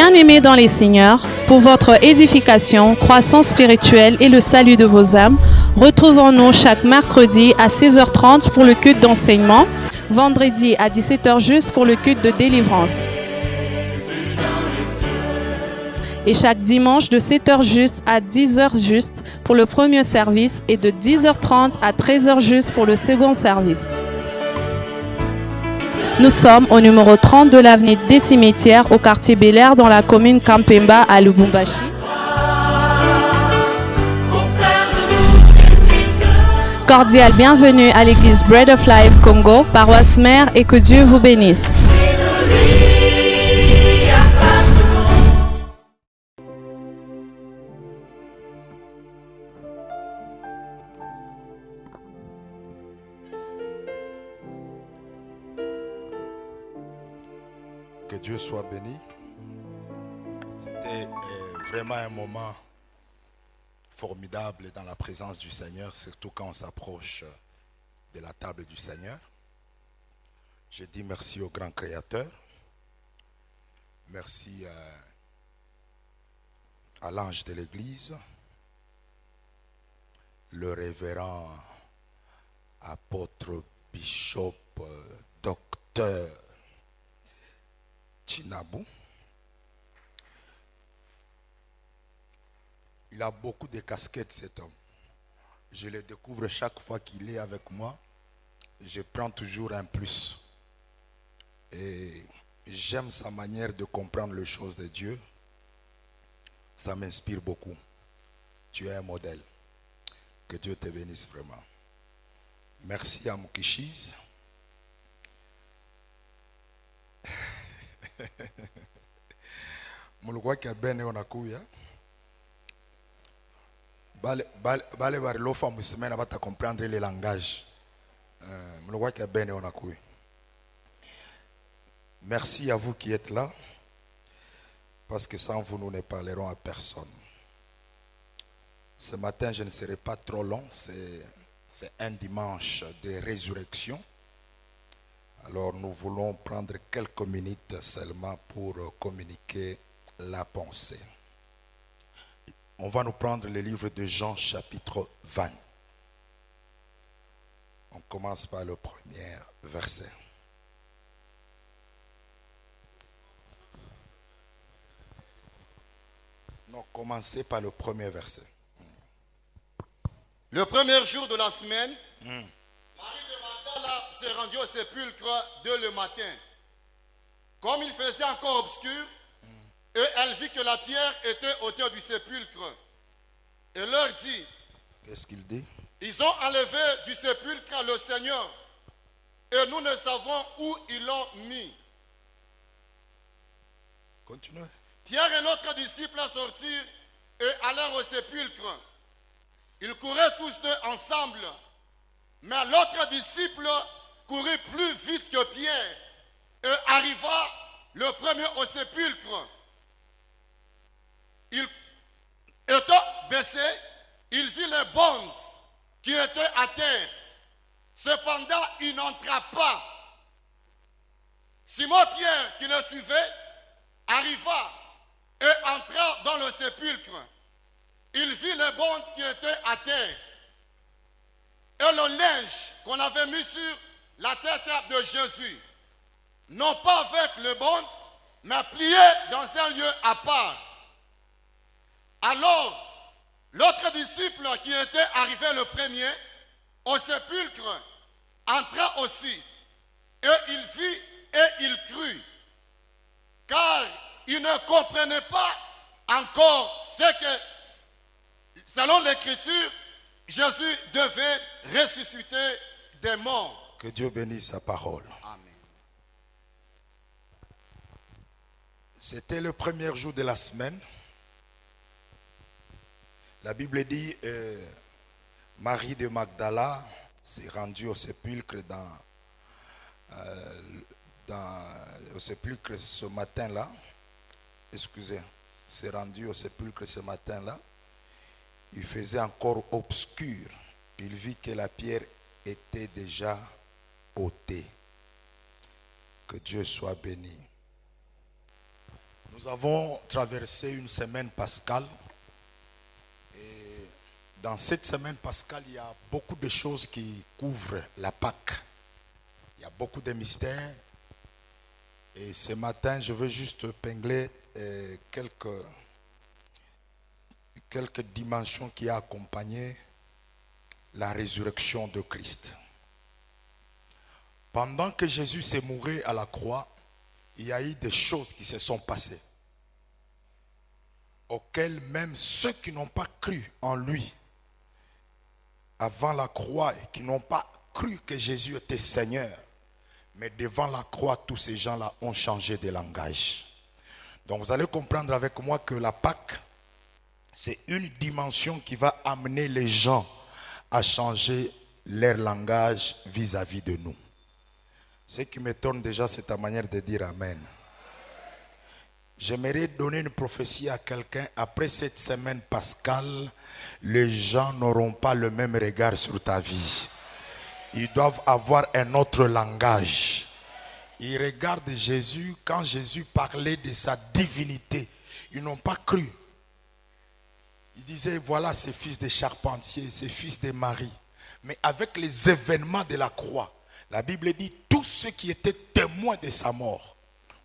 Bien-aimés dans les Seigneurs, pour votre édification, croissance spirituelle et le salut de vos âmes, retrouvons-nous chaque mercredi à 16h30 pour le culte d'enseignement, vendredi à 17h juste pour le culte de délivrance, et chaque dimanche de 7h juste à 10h juste pour le premier service et de 10h30 à 13h juste pour le second service. Nous sommes au numéro 30 de l'avenue des Cimetières au quartier Bel-Air dans la commune Kampemba à Lubumbashi. Cordial bienvenue à l'église Bread of Life Congo, paroisse mère, et que Dieu vous bénisse. Que Dieu soit béni. C'était vraiment un moment formidable dans la présence du Seigneur, surtout quand on s'approche de la table du Seigneur. Je dis merci au grand Créateur. Merci à l'ange de l'Église, le révérend apôtre, bishop, docteur Chinabou. Il a beaucoup de casquettes, cet homme. Je le découvre chaque fois qu'il est avec moi. Je prends toujours un plus. Et j'aime sa manière de comprendre les choses de Dieu. Ça m'inspire beaucoup. Tu es un modèle. Que Dieu te bénisse vraiment. Merci à Mukishiz. Mulikuwa kia bene onakuya bale barilofa musimena bata comprendre le langage. Mulikuwa kia bene onakuya. Merci à vous qui êtes là, parce que sans vous nous ne parlerons à personne. Ce matin je ne serai pas trop long, c'est un dimanche de résurrection. Alors nous voulons prendre quelques minutes seulement pour communiquer la pensée. On va nous prendre le livre de Jean chapitre 20. On commence par le premier verset. Non, commencez par le premier verset. Le premier jour de la semaine, Marie de Magdala s'est rendue au sépulcre dès le matin. Comme il faisait encore obscur, et elle vit que la pierre était au hauteur du sépulcre. Et leur dit, Qu'est-ce qu'il dit? ils ont enlevé du sépulcre le Seigneur, et nous ne savons où ils l'ont mis. Continuez. Pierre et l'autre disciple sortirent et allèrent au sépulcre. Ils couraient tous deux ensemble. Mais l'autre disciple courut plus vite que Pierre et arriva le premier au sépulcre. Il étant baissé, il vit les bonnes qui étaient à terre. Cependant, il n'entra pas. Simon-Pierre, qui le suivait, arriva et entra dans le sépulcre. Il vit les bonnes qui étaient à terre. Et le linge qu'on avait mis sur la tête de Jésus, non pas avec le bonde, mais plié dans un lieu à part. Alors, l'autre disciple qui était arrivé le premier au sépulcre entra aussi. Et il vit et il crut. Car il ne comprenait pas encore ce que, selon l'Écriture, Jésus devait ressusciter des morts. Que Dieu bénisse sa parole. Amen. C'était le premier jour de la semaine. La Bible dit Marie de Magdala s'est rendue au sépulcre au sépulcre ce matin-là. Excusez, s'est rendue au sépulcre ce matin-là. Il faisait encore obscur. Il vit que la pierre était déjà ôtée. Que Dieu soit béni. Nous avons traversé une semaine pascale. Et dans cette semaine pascale, il y a beaucoup de choses qui couvrent la Pâque. Il y a beaucoup de mystères. Et ce matin, je veux juste épingler quelques dimensions qui ont accompagné la résurrection de Christ. Pendant que Jésus s'est mouru à la croix, il y a eu des choses qui se sont passées, auxquelles même ceux qui n'ont pas cru en lui avant la croix et qui n'ont pas cru que Jésus était Seigneur, mais devant la croix, tous ces gens-là ont changé de langage. Donc vous allez comprendre avec moi que la Pâque, c'est une dimension qui va amener les gens à changer leur langage vis-à-vis de nous. Ce qui m'étonne déjà, c'est ta manière de dire Amen. J'aimerais donner une prophétie à quelqu'un. Après cette semaine pascale, les gens n'auront pas le même regard sur ta vie. Ils doivent avoir un autre langage. Ils regardent Jésus. Quand Jésus parlait de sa divinité, ils n'ont pas cru. Ils disaient, voilà, c'est fils de charpentier, c'est fils de Marie. Mais avec les événements de la croix, la Bible dit, tous ceux qui étaient témoins de sa mort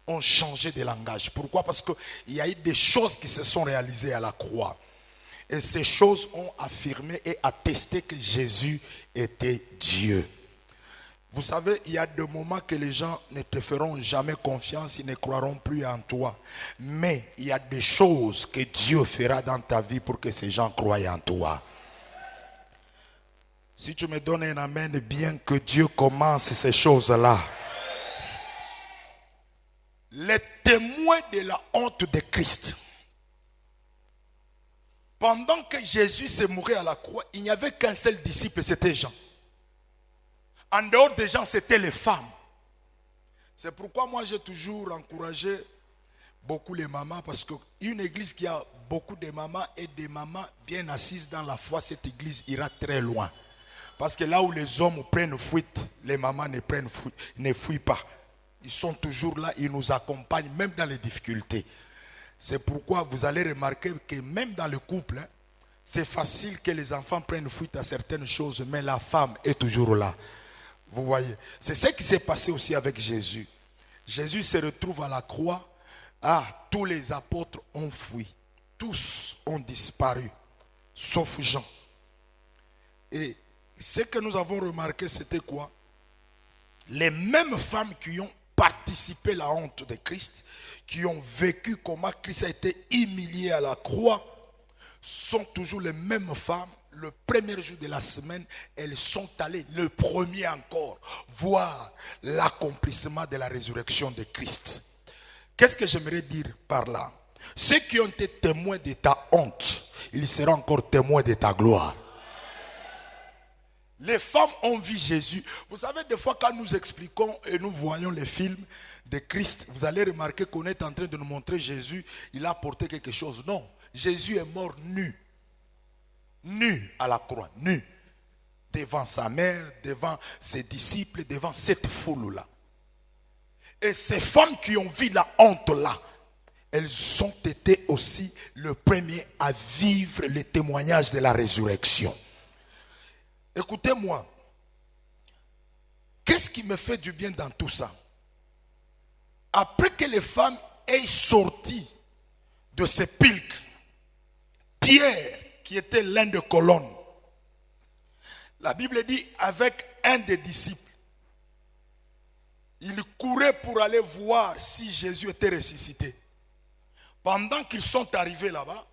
ont changé de langage. Pourquoi? Parce qu'il y a eu des choses qui se sont réalisées à la croix. Et ces choses ont affirmé et attesté que Jésus était Dieu. Vous savez, il y a des moments que les gens ne te feront jamais confiance, ils ne croiront plus en toi. Mais il y a des choses que Dieu fera dans ta vie pour que ces gens croient en toi. Si tu me donnes un amen, bien que Dieu commence ces choses-là. Les témoins de la honte de Christ. Pendant que Jésus s'est mouru à la croix, il n'y avait qu'un seul disciple, c'était Jean. En dehors des gens, c'était les femmes. C'est pourquoi moi j'ai toujours encouragé beaucoup les mamans, parce qu'une église qui a beaucoup de mamans et des mamans bien assises dans la foi, cette église ira très loin. Parce que là où les hommes prennent fuite, les mamans ne fuient pas. Ils sont toujours là, ils nous accompagnent même dans les difficultés. C'est pourquoi vous allez remarquer que même dans le couple, c'est facile que les enfants prennent fuite à certaines choses, mais la femme est toujours là. Vous voyez, c'est ce qui s'est passé aussi avec Jésus. Jésus se retrouve à la croix. Tous les apôtres ont fui. Tous ont disparu, sauf Jean. Et ce que nous avons remarqué, c'était quoi? Les mêmes femmes qui ont participé à la honte de Christ, qui ont vécu comment Christ a été humilié à la croix, sont toujours les mêmes femmes. Le premier jour de la semaine, elles sont allées, le premier encore, voir l'accomplissement de la résurrection de Christ. Qu'est-ce que j'aimerais dire par là? Ceux qui ont été témoins de ta honte, ils seront encore témoins de ta gloire. Les femmes ont vu Jésus. Vous savez, des fois quand nous expliquons et nous voyons les films de Christ, vous allez remarquer qu'on est en train de nous montrer Jésus, il a porté quelque chose. Non, Jésus est mort nu. Nu à la croix, nu. Devant sa mère, devant ses disciples, devant cette foule-là. Et ces femmes qui ont vu la honte là, elles ont été aussi le premier à vivre le témoignage de la résurrection. Écoutez-moi, qu'est-ce qui me fait du bien dans tout ça? Après que les femmes aient sorti de ces pilques, Pierre, qui était l'un des colonnes, la Bible dit avec un des disciples, il courait pour aller voir si Jésus était ressuscité. Pendant qu'ils sont arrivés là-bas,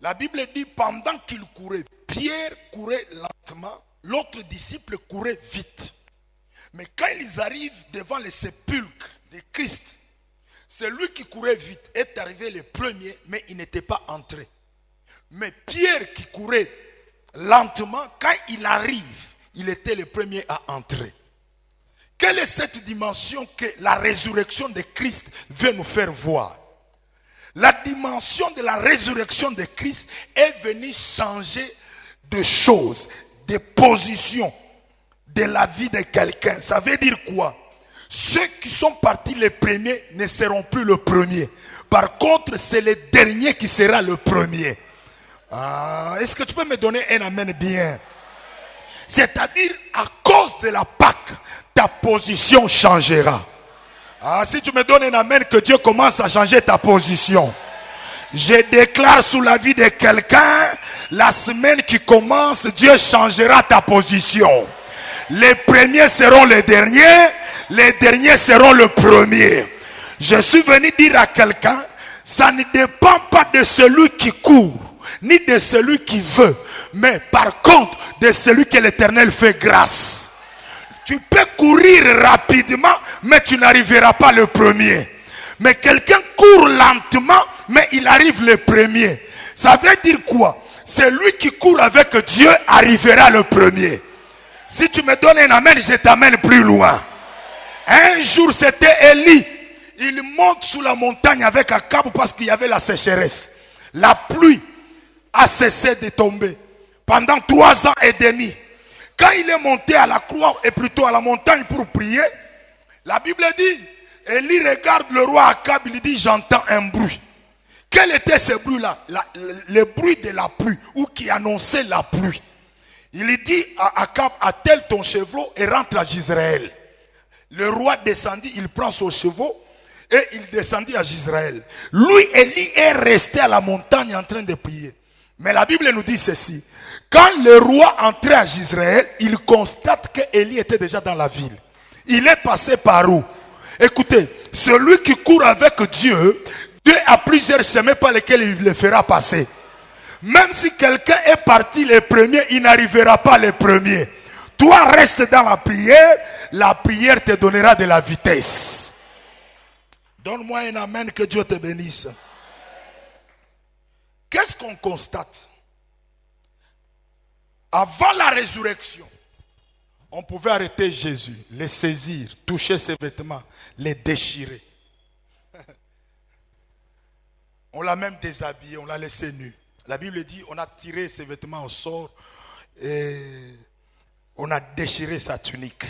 la Bible dit pendant qu'ils couraient, Pierre courait lentement, l'autre disciple courait vite. Mais quand ils arrivent devant le sépulcre de Christ, celui qui courait vite est arrivé le premier, mais il n'était pas entré. Mais Pierre qui courait lentement, quand il arrive, il était le premier à entrer. Quelle est cette dimension que la résurrection de Christ veut nous faire voir? La dimension de la résurrection de Christ est venue changer de choses, de positions de la vie de quelqu'un. Ça veut dire quoi? Ceux qui sont partis les premiers ne seront plus le premier. Par contre, c'est le dernier qui sera le premier. Est-ce que tu peux me donner un amen bien? C'est-à-dire, à cause de la Pâque, ta position changera. Si tu me donnes un amen, que Dieu commence à changer ta position. Je déclare sous la vie de quelqu'un, la semaine qui commence, Dieu changera ta position. Les premiers seront les derniers seront le premier. Je suis venu dire à quelqu'un, ça ne dépend pas de celui qui court, ni de celui qui veut, mais par contre de celui que l'Éternel fait grâce. Tu peux courir rapidement, mais tu n'arriveras pas le premier. Mais quelqu'un court lentement, mais il arrive le premier. Ça veut dire quoi? Celui qui court avec Dieu arrivera le premier. Si tu me donnes un amen, je t'amène plus loin. Un jour, c'était Élie. Il monte sous la montagne avec Akab parce qu'il y avait la sécheresse. La pluie a cessé de tomber pendant 3 ans et demi. Quand il est monté à la croix et plutôt à la montagne pour prier, la Bible dit, Élie regarde le roi Akab, il dit, j'entends un bruit. Quel était ce bruit-là? Le bruit de la pluie, ou qui annonçait la pluie. Il dit à Akab, attelle ton chevreau et rentre à Jezreel. Le roi descendit, il prend son chevreau et il descendit à Jezreel. Lui, Élie, est resté à la montagne en train de prier. Mais la Bible nous dit ceci. Quand le roi entrait à Jezreel, il constate que Élie était déjà dans la ville. Il est passé par où? Écoutez, celui qui court avec Dieu, Dieu a plusieurs chemins par lesquels il le fera passer. Même si quelqu'un est parti le premier, il n'arrivera pas le premier. Toi, reste dans la prière te donnera de la vitesse. Donne-moi un amen, que Dieu te bénisse. Qu'est-ce qu'on constate? Avant la résurrection, on pouvait arrêter Jésus, le saisir, toucher ses vêtements, les déchirer. On l'a même déshabillé, on l'a laissé nu. La Bible dit, on a tiré ses vêtements au sort et on a déchiré sa tunique.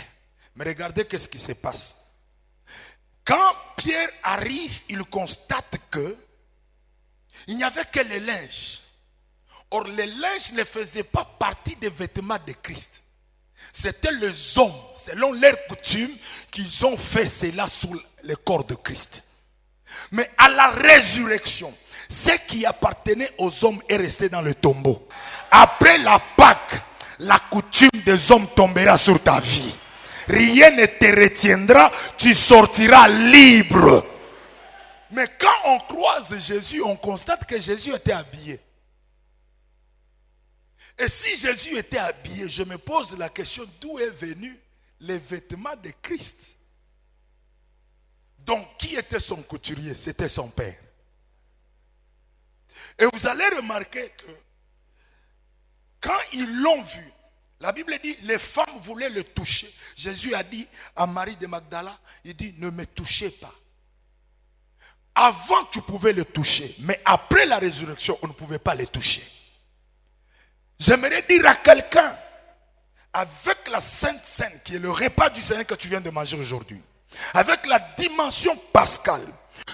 Mais regardez qu'est-ce qui se passe. Quand Pierre arrive, il constate que il n'y avait que le linge. Or, le linge ne faisait pas partie des vêtements de Christ. C'était les hommes, selon leur coutume, qu'ils ont fait cela sous le corps de Christ. Mais à la résurrection, ce qui appartenait aux hommes est resté dans le tombeau. Après la Pâque, la coutume des hommes tombera sur ta vie. Rien ne te retiendra, tu sortiras libre. Mais quand on croise Jésus, on constate que Jésus était habillé. Et si Jésus était habillé, je me pose la question, d'où est venu les vêtements de Christ? Donc, qui était son couturier? C'était son père. Et vous allez remarquer que quand ils l'ont vu, la Bible dit, les femmes voulaient le toucher. Jésus a dit à Marie de Magdala, il dit, ne me touchez pas. Avant, tu pouvais le toucher, mais après la résurrection, on ne pouvait pas le toucher. J'aimerais dire à quelqu'un, avec la Sainte Seine, qui est le repas du Seigneur que tu viens de manger aujourd'hui, avec la dimension pascale,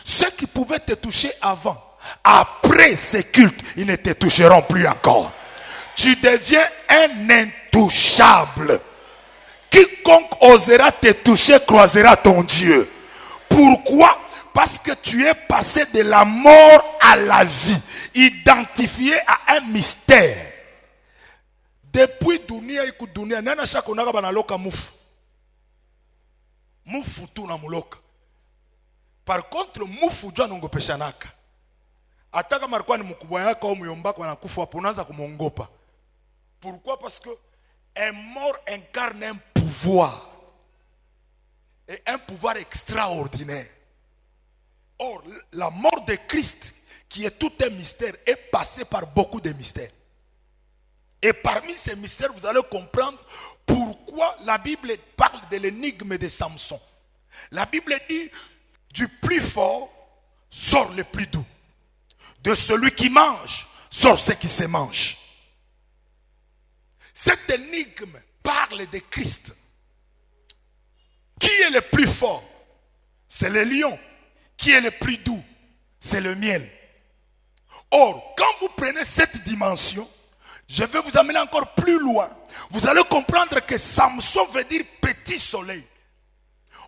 ceux qui pouvaient te toucher avant, après ces cultes, ils ne te toucheront plus encore. Tu deviens un intouchable. Quiconque osera te toucher croisera ton Dieu. Pourquoi? Parce que tu es passé de la mort à la vie, identifié à un mystère. Depuis dunia iku dunia, nana shako naga banaloka mufu. Mufu tu na muloka. Par contre, mufu jua nongo peshanaka. Ataka marikuwa ni mkubwa yako au myombako anakufa hapo unaanza kumongopa. Pourquoi? Parce que un mort incarne un pouvoir. Et un pouvoir extraordinaire. Or, la mort de Christ, qui est tout un mystère, est passée par beaucoup de mystères. Et parmi ces mystères, vous allez comprendre pourquoi la Bible parle de l'énigme de Samson. La Bible dit, du plus fort sort le plus doux. De celui qui mange sort ce qui se mange. Cette énigme parle de Christ. Qui est le plus fort? C'est le lion. Qui est le plus doux? C'est le miel. Or, quand vous prenez cette dimension, je vais vous amener encore plus loin. Vous allez comprendre que Samson veut dire petit soleil.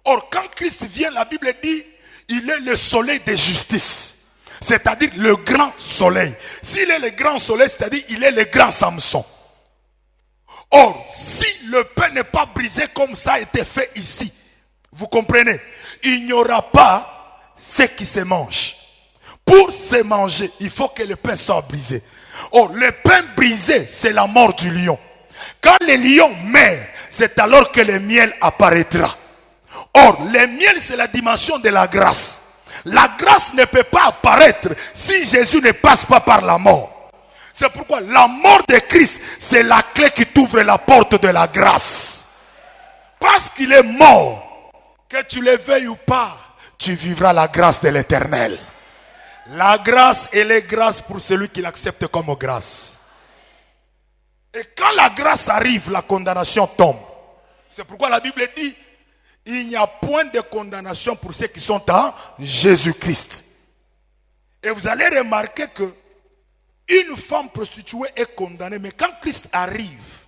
Or, quand Christ vient, la Bible dit, il est le soleil de justice. C'est-à-dire le grand soleil. S'il est le grand soleil, c'est-à-dire il est le grand Samson. Or, si le pain n'est pas brisé comme ça a été fait ici, vous comprenez, il n'y aura pas ce qui se mange. Pour se manger, il faut que le pain soit brisé. Or, le pain brisé, c'est la mort du lion. Quand le lion meurt, c'est alors que le miel apparaîtra. Or, le miel, c'est la dimension de la grâce. La grâce ne peut pas apparaître si Jésus ne passe pas par la mort. C'est pourquoi la mort de Christ, c'est la clé qui t'ouvre la porte de la grâce. Parce qu'il est mort, que tu le veuilles ou pas, tu vivras la grâce de l'Éternel. La grâce, elle est grâce pour celui qui l'accepte comme grâce. Et quand la grâce arrive, la condamnation tombe. C'est pourquoi la Bible dit, il n'y a point de condamnation pour ceux qui sont en Jésus-Christ. Et vous allez remarquer que une femme prostituée est condamnée, mais quand Christ arrive,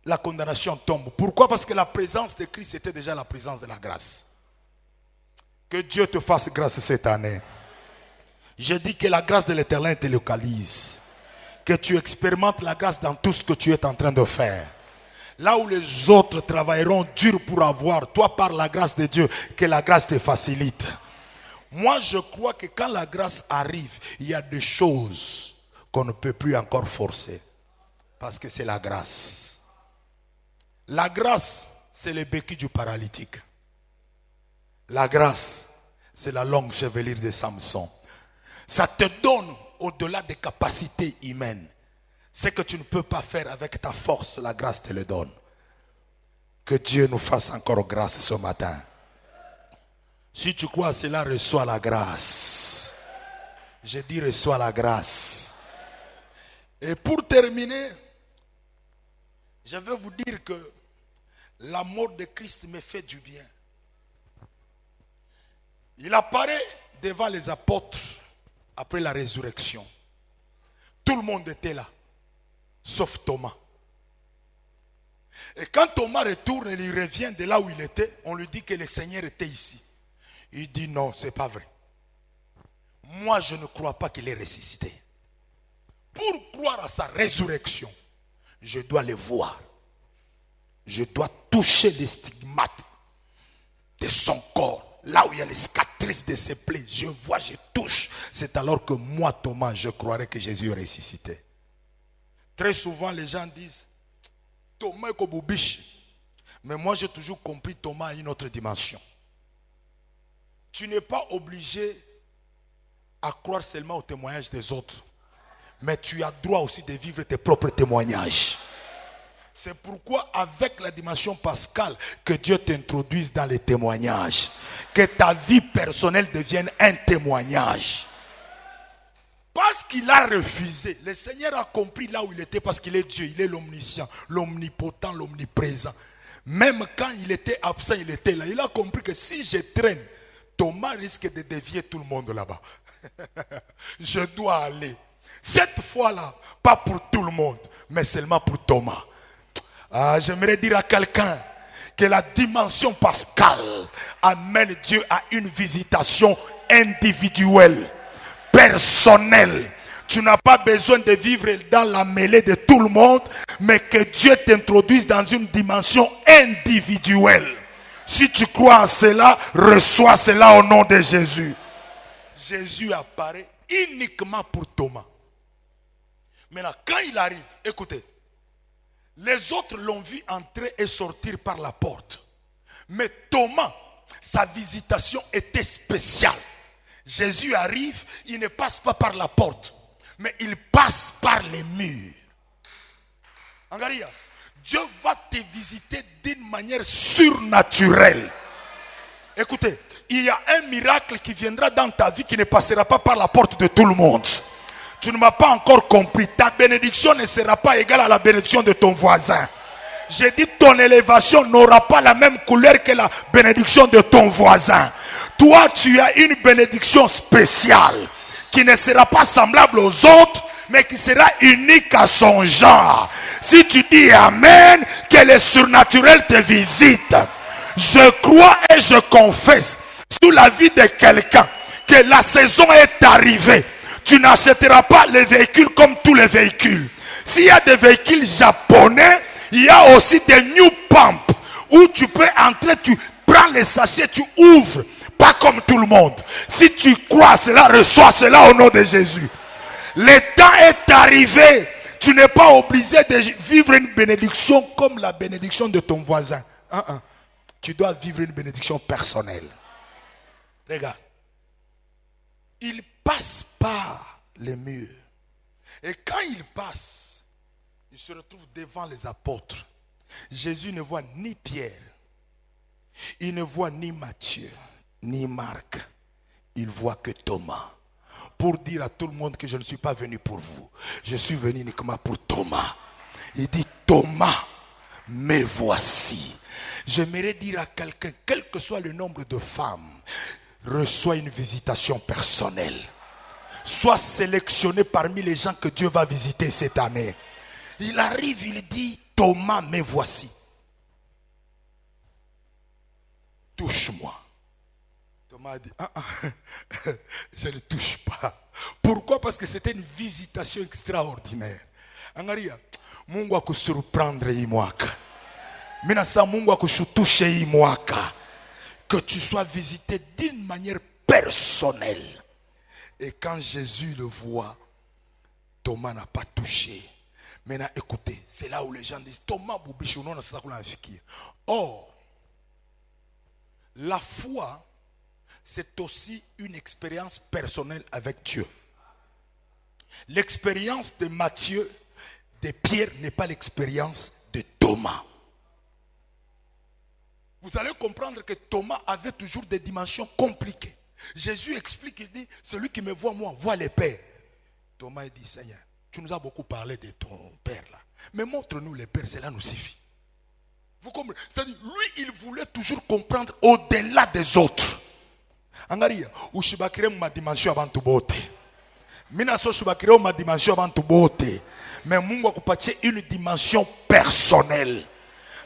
la condamnation tombe. Pourquoi? Parce que la présence de Christ était déjà la présence de la grâce. Que Dieu te fasse grâce cette année. Je dis que la grâce de l'Éternel te localise. Que tu expérimentes la grâce dans tout ce que tu es en train de faire. Là où les autres travailleront dur pour avoir, toi par la grâce de Dieu, que la grâce te facilite. Moi je crois que quand la grâce arrive, il y a des choses qu'on ne peut plus encore forcer. Parce que c'est la grâce. La grâce, c'est le béquille du paralytique. La grâce, c'est la longue chevelure de Samson. Ça te donne au-delà des capacités humaines. Ce que tu ne peux pas faire avec ta force, la grâce te le donne. Que Dieu nous fasse encore grâce ce matin. Si tu crois à cela, reçois la grâce. Je dis reçois la grâce. Et pour terminer, je vais vous dire que la mort de Christ me fait du bien. Il apparaît devant les apôtres après la résurrection. Tout le monde était là, sauf Thomas. Et quand Thomas retourne et il revient de là où il était, on lui dit que le Seigneur était ici. Il dit non, c'est pas vrai. Moi, je ne crois pas qu'il est ressuscité. Pour croire à sa résurrection, je dois le voir. Je dois toucher les stigmates de son corps. Là où il y a les cicatrices de ses plaies, je vois, je touche. C'est alors que moi, Thomas, je croirais que Jésus est ressuscité. Très souvent, les gens disent, Thomas est comme biche. Mais moi, j'ai toujours compris Thomas à une autre dimension. Tu n'es pas obligé à croire seulement au témoignage des autres. Mais tu as droit aussi de vivre tes propres témoignages. C'est pourquoi avec la dimension pascale, que Dieu t'introduise dans les témoignages. Que ta vie personnelle devienne un témoignage. Parce qu'il a refusé, le Seigneur a compris là où il était parce qu'il est Dieu, il est l'omniscient, l'omnipotent, l'omniprésent. Même quand il était absent, il était là. Il a compris que si je traîne, Thomas risque de dévier tout le monde là-bas. Je dois aller. Cette fois-là, pas pour tout le monde, mais seulement pour Thomas. J'aimerais dire à quelqu'un que la dimension pascale amène Dieu à une visitation individuelle, personnelle. Tu n'as pas besoin de vivre dans la mêlée de tout le monde, mais que Dieu t'introduise dans une dimension individuelle. Si tu crois à cela, reçois cela au nom de Jésus. Jésus apparaît uniquement pour Thomas. Maintenant, quand il arrive, écoutez, les autres l'ont vu entrer et sortir par la porte. Mais Thomas, sa visitation était spéciale. Jésus arrive, il ne passe pas par la porte, mais il passe par les murs. Angaria, Dieu va te visiter d'une manière surnaturelle. Écoutez, il y a un miracle qui viendra dans ta vie qui ne passera pas par la porte de tout le monde. Tu ne m'as pas encore compris. Ta bénédiction ne sera pas égale à la bénédiction de ton voisin. J'ai dit ton élévation n'aura pas la même couleur que la bénédiction de ton voisin. Toi, tu as une bénédiction spéciale qui ne sera pas semblable aux autres, mais qui sera unique à son genre. Si tu dis Amen, que le surnaturel te visite. Je crois et je confesse sous la vie de quelqu'un que la saison est arrivée. Tu n'achèteras pas les véhicules comme tous les véhicules. S'il y a des véhicules japonais, il y a aussi des new pump où tu peux entrer, tu prends les sachets, tu ouvres. Pas comme tout le monde. Si tu crois à cela, reçois cela au nom de Jésus. Le temps est arrivé. Tu n'es pas obligé de vivre une bénédiction comme la bénédiction de ton voisin. Tu dois vivre une bénédiction personnelle. Regarde. Il passe par les murs. Et quand il passe, il se retrouve devant les apôtres. Jésus ne voit ni Pierre. Il ne voit ni Matthieu, ni Marc. Il voit que Thomas. Pour dire à tout le monde que je ne suis pas venu pour vous. Je suis venu uniquement pour Thomas. Il dit Thomas, me voici. J'aimerais dire à quelqu'un, quel que soit le nombre de femmes, reçois une visitation personnelle. Sois sélectionné parmi les gens que Dieu va visiter cette année. Il arrive, il dit Thomas, me voici. Touche-moi. Thomas a dit, je ne touche pas. Pourquoi? Parce que c'était une visitation extraordinaire. Angaria, Mungu akusurprendre imwaka. Minasa Mungu akushutushe imwaka. Que tu sois visité d'une manière personnelle. Et quand Jésus le voit, Thomas n'a pas touché. Maintenant, écoutez, c'est là où les gens disent, Thomas Boubichounon, c'est ça qu'on a fait. Or, la foi, c'est aussi une expérience personnelle avec Dieu. L'expérience de Matthieu, de Pierre, n'est pas l'expérience de Thomas. Vous allez comprendre que Thomas avait toujours des dimensions compliquées. Jésus explique, il dit, celui qui me voit moi, voit les pères. Thomas dit, Seigneur, tu nous as beaucoup parlé de ton père là. Mais montre-nous les pères, cela nous suffit. Vous comprenez? C'est-à-dire, lui, il voulait toujours comprendre au-delà des autres. Angaria, ushibakire ma dimension avant tout beauté. Mina so shibakire ma dimension avant tout beauté. Mais Mungu akupatie une dimension personnelle.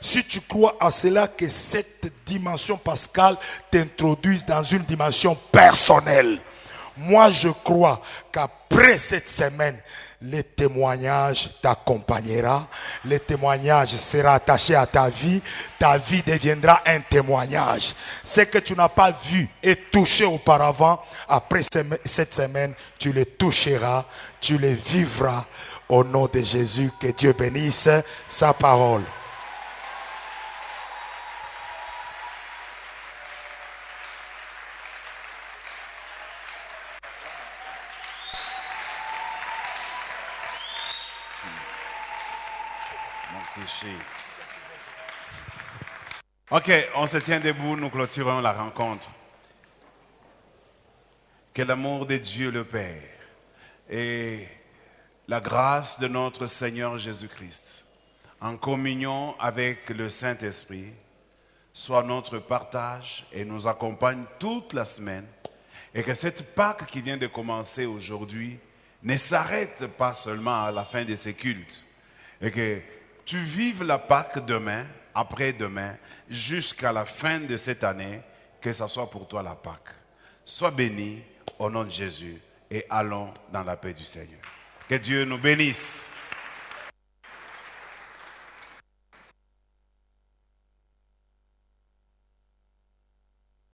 Si tu crois à cela, que cette dimension pascale t'introduise dans une dimension personnelle. Moi, je crois qu'après cette semaine, le témoignage t'accompagnera. Le témoignage sera attaché à ta vie. Ta vie deviendra un témoignage. Ce que tu n'as pas vu et touché auparavant, après cette semaine, tu le toucheras, tu le vivras. Au nom de Jésus, que Dieu bénisse sa parole. Ok, on se tient debout, nous clôturons la rencontre. Que l'amour de Dieu le Père et la grâce de notre Seigneur Jésus-Christ, en communion avec le Saint-Esprit, soit notre partage et nous accompagne toute la semaine. Et que cette Pâque qui vient de commencer aujourd'hui ne s'arrête pas seulement à la fin de ces cultes. Et que tu vives la Pâque demain, après-demain, jusqu'à la fin de cette année, que ce soit pour toi la Pâque. Sois béni au nom de Jésus et allons dans la paix du Seigneur. Que Dieu nous bénisse.